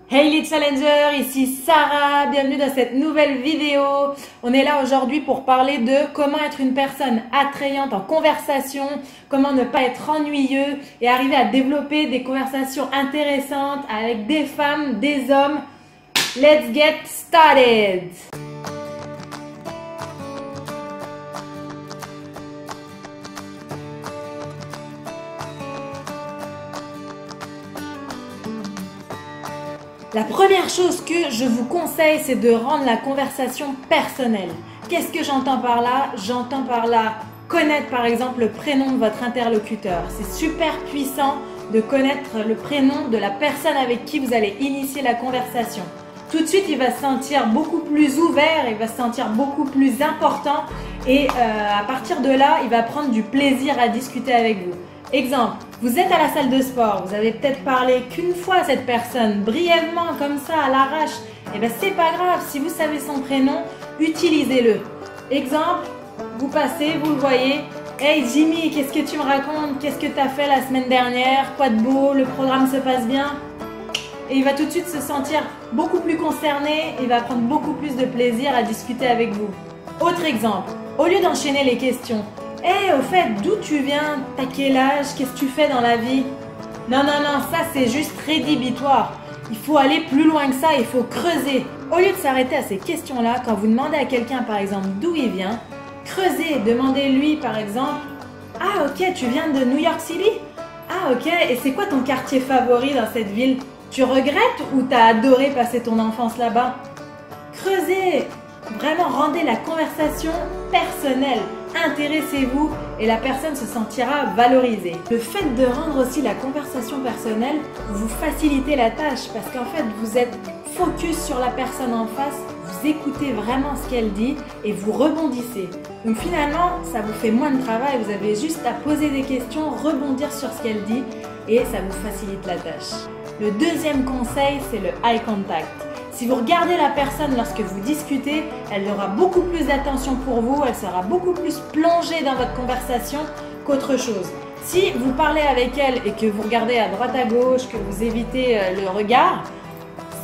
Hey les challengers, ici Sarah, bienvenue dans cette nouvelle vidéo. On est là aujourd'hui pour parler de comment être une personne attrayante en conversation, comment ne pas être ennuyeux et arriver à développer des conversations intéressantes avec des femmes, des hommes. Let's get started! La première chose que je vous conseille, c'est de rendre la conversation personnelle. Qu'est-ce que j'entends par là? J'entends par là connaître par exemple le prénom de votre interlocuteur. C'est super puissant de connaître le prénom de la personne avec qui vous allez initier la conversation. Tout de suite, il va se sentir beaucoup plus ouvert, il va se sentir beaucoup plus important et à partir de là, il va prendre du plaisir à discuter avec vous. Exemple, vous êtes à la salle de sport, vous avez peut-être parlé qu'une fois à cette personne, brièvement, comme ça, à l'arrache. Et bien, c'est pas grave, si vous savez son prénom, utilisez-le. Exemple, vous passez, vous le voyez. Hey Jimmy, qu'est-ce que tu me racontes? Qu'est-ce que tu as fait la semaine dernière? Quoi de beau? Le programme se passe bien? Et il va tout de suite se sentir beaucoup plus concerné, il va prendre beaucoup plus de plaisir à discuter avec vous. Autre exemple, au lieu d'enchaîner les questions, hey, au fait, d'où tu viens? T'as quel âge? Qu'est-ce que tu fais dans la vie? Non, ça c'est juste rédhibitoire. Il faut aller plus loin que ça, il faut creuser. Au lieu de s'arrêter à ces questions-là, quand vous demandez à quelqu'un par exemple d'où il vient, creusez, demandez-lui par exemple, ah ok, tu viens de New York City? Ah ok, et c'est quoi ton quartier favori dans cette ville? Tu regrettes ou t'as adoré passer ton enfance là-bas? Creusez, vraiment rendez la conversation personnelle. Intéressez-vous et la personne se sentira valorisée. Le fait de rendre aussi la conversation personnelle, vous facilitez la tâche parce qu'en fait vous êtes focus sur la personne en face, vous écoutez vraiment ce qu'elle dit et vous rebondissez. Donc finalement ça vous fait moins de travail, vous avez juste à poser des questions, rebondir sur ce qu'elle dit et ça vous facilite la tâche. Le deuxième conseil, c'est le eye contact. Si vous regardez la personne lorsque vous discutez, elle aura beaucoup plus d'attention pour vous, elle sera beaucoup plus plongée dans votre conversation qu'autre chose. Si vous parlez avec elle et que vous regardez à droite à gauche, que vous évitez le regard,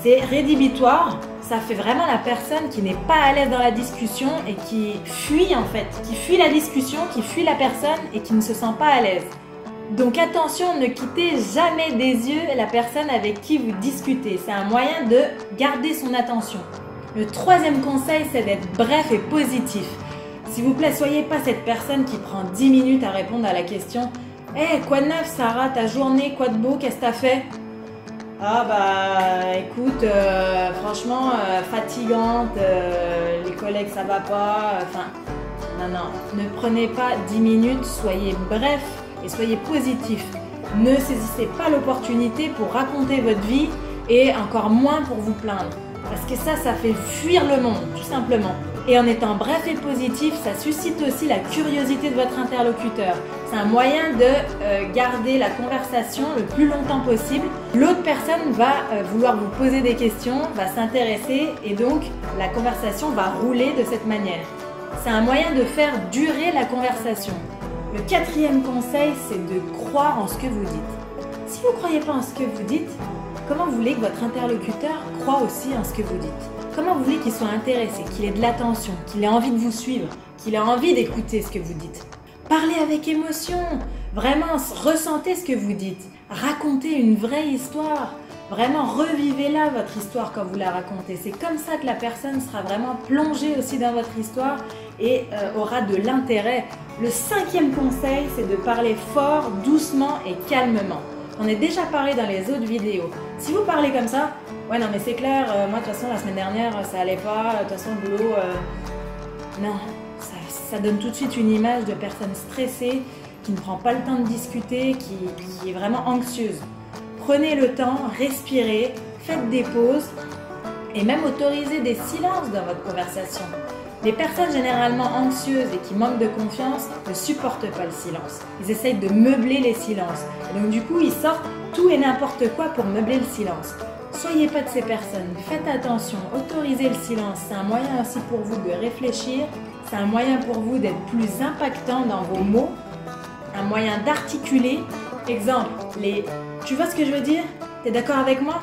c'est rédhibitoire. Ça fait vraiment la personne qui n'est pas à l'aise dans la discussion et qui fuit en fait, qui fuit la discussion, qui fuit la personne et qui ne se sent pas à l'aise. Donc attention, ne quittez jamais des yeux la personne avec qui vous discutez. C'est un moyen de garder son attention. Le troisième conseil, c'est d'être bref et positif. S'il vous plaît, soyez pas cette personne qui prend 10 minutes à répondre à la question « Hey, quoi de neuf Sarah, ta journée, quoi de beau, qu'est-ce que t'as fait ?» Ah bah écoute, franchement, fatigante, les collègues ça va pas, enfin... Non, ne prenez pas 10 minutes, soyez bref. Et soyez positif. Ne saisissez pas l'opportunité pour raconter votre vie et encore moins pour vous plaindre. Parce que ça fait fuir le monde, tout simplement. Et en étant bref et positif, ça suscite aussi la curiosité de votre interlocuteur. C'est un moyen de garder la conversation le plus longtemps possible. L'autre personne va vouloir vous poser des questions, va s'intéresser et donc la conversation va rouler de cette manière. C'est un moyen de faire durer la conversation. Le quatrième conseil, c'est de croire en ce que vous dites. Si vous ne croyez pas en ce que vous dites, comment vous voulez que votre interlocuteur croie aussi en ce que vous dites? Comment vous voulez qu'il soit intéressé, qu'il ait de l'attention, qu'il ait envie de vous suivre, qu'il ait envie d'écouter ce que vous dites? Parlez avec émotion, vraiment ressentez ce que vous dites. Racontez une vraie histoire. Vraiment, revivez-la, votre histoire, quand vous la racontez. C'est comme ça que la personne sera vraiment plongée aussi dans votre histoire et aura de l'intérêt. Le cinquième conseil, c'est de parler fort, doucement et calmement. On a déjà parlé dans les autres vidéos. Si vous parlez comme ça, ouais non mais c'est clair, moi de toute façon la semaine dernière ça allait pas, de toute façon le boulot, non, ça donne tout de suite une image de personne stressée, qui ne prend pas le temps de discuter, qui est vraiment anxieuse. Prenez le temps, respirez, faites des pauses et même autorisez des silences dans votre conversation. Les personnes généralement anxieuses et qui manquent de confiance ne supportent pas le silence. Ils essayent de meubler les silences. Et donc du coup, ils sortent tout et n'importe quoi pour meubler le silence. Soyez pas de ces personnes, faites attention, autorisez le silence. C'est un moyen aussi pour vous de réfléchir, c'est un moyen pour vous d'être plus impactant dans vos mots, un moyen d'articuler. Exemple, tu vois ce que je veux dire? T'es d'accord avec moi?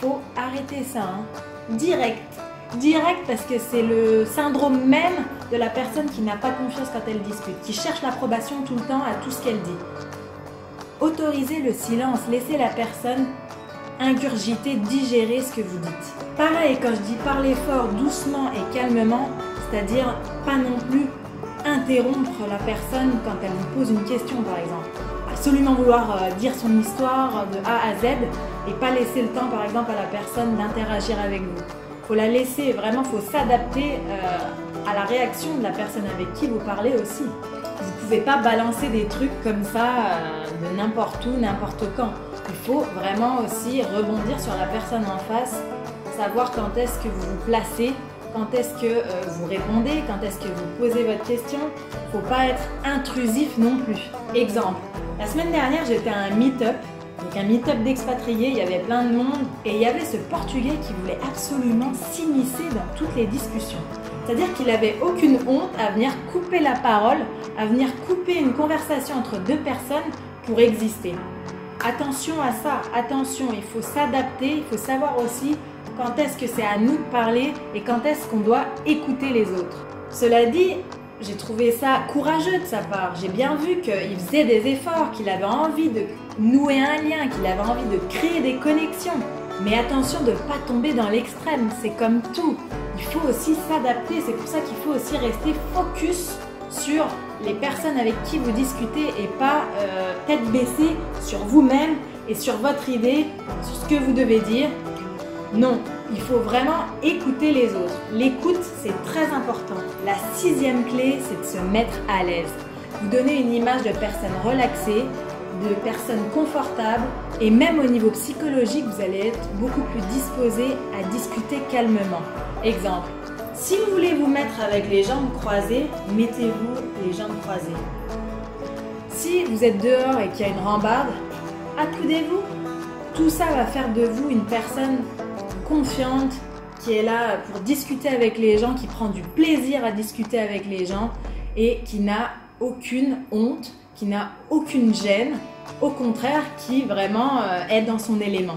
faut arrêter ça, hein. Direct. Direct parce que c'est le syndrome même de la personne qui n'a pas confiance quand elle discute, qui cherche l'approbation tout le temps à tout ce qu'elle dit. Autorisez le silence, laissez la personne ingurgiter, digérer ce que vous dites. Pareil, quand je dis parler fort, doucement et calmement, c'est-à-dire pas non plus interrompre la personne quand elle vous pose une question par exemple. Absolument vouloir dire son histoire de A à Z et pas laisser le temps par exemple à la personne d'interagir avec vous. Faut la laisser, vraiment faut s'adapter à la réaction de la personne avec qui vous parlez aussi. Vous ne pouvez pas balancer des trucs comme ça de n'importe où, n'importe quand. Il faut vraiment aussi rebondir sur la personne en face, savoir quand est-ce que vous vous placez, quand est-ce que vous répondez, quand est-ce que vous posez votre question. Il ne faut pas être intrusif non plus. Exemple, la semaine dernière j'étais à un meet-up, donc un meet-up d'expatriés, il y avait plein de monde et il y avait ce Portugais qui voulait absolument s'immiscer dans toutes les discussions. C'est-à-dire qu'il n'avait aucune honte à venir couper la parole, à venir couper une conversation entre deux personnes pour exister. Attention à ça, attention, il faut s'adapter, il faut savoir aussi quand est-ce que c'est à nous de parler et quand est-ce qu'on doit écouter les autres. Cela dit, j'ai trouvé ça courageux de sa part. J'ai bien vu qu'il faisait des efforts, qu'il avait envie de nouer un lien, qu'il avait envie de créer des connexions. Mais attention de ne pas tomber dans l'extrême, c'est comme tout. Il faut aussi s'adapter, c'est pour ça qu'il faut aussi rester focus sur les personnes avec qui vous discutez et pas tête baissée sur vous-même et sur votre idée, sur ce que vous devez dire. Non, il faut vraiment écouter les autres. L'écoute, c'est très important. La 6e clé, c'est de se mettre à l'aise. Vous donnez une image de personne relaxée, de personnes confortables et même au niveau psychologique, vous allez être beaucoup plus disposé à discuter calmement. Exemple, si vous voulez vous mettre avec les jambes croisées, mettez-vous les jambes croisées. Si vous êtes dehors et qu'il y a une rambarde, accoudez-vous. Tout ça va faire de vous une personne confiante, qui est là pour discuter avec les gens, qui prend du plaisir à discuter avec les gens et qui n'a aucune honte, qui n'a aucune gêne, au contraire, qui vraiment est dans son élément.